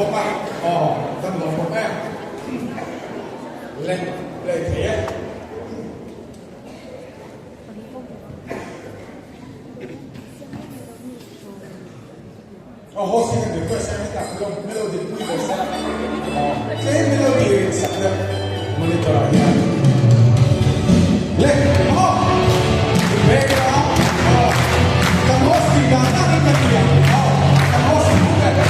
không ạ? Tâm lòng một em. Lên thế. Xin được quay sang cái tập luôn melody vui vẻ sang. Cái melody sắp được monitor lại. Lên, về đó. Cảm ơn sự quan tâm của các bạn. Cảm ơn sự quan tâm.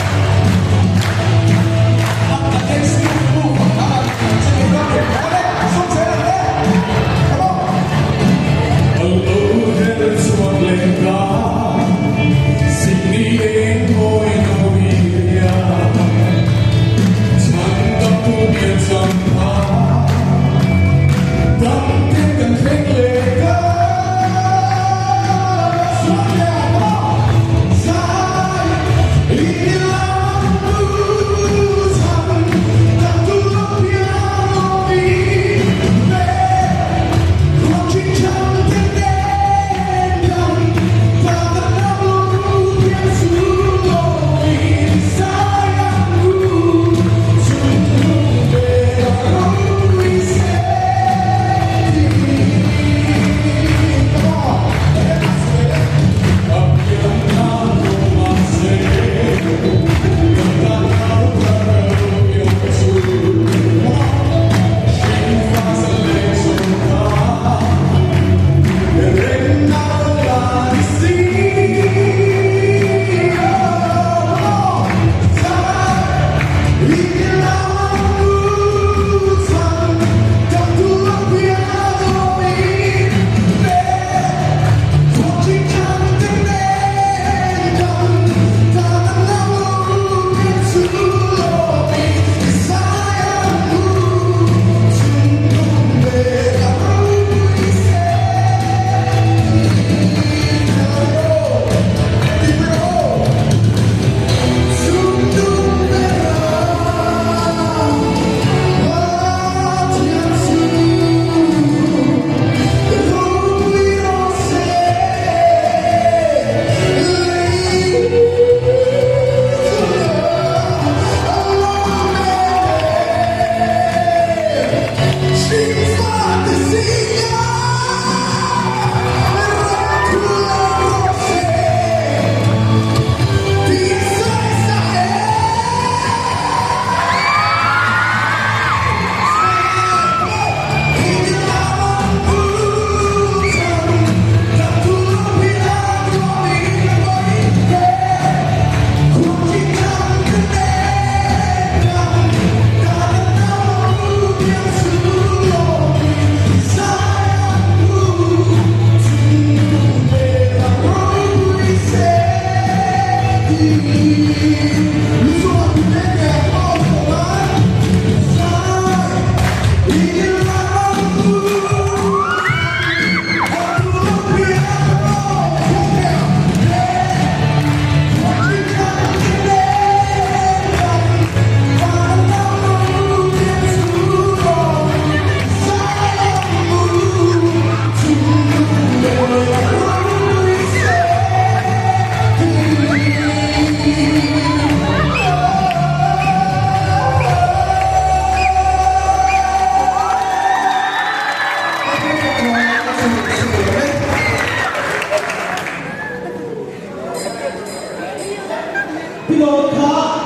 Pilot car,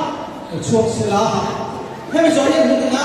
ช่วงเวลาให้ไปสอนเรื่องหนึ่งนะ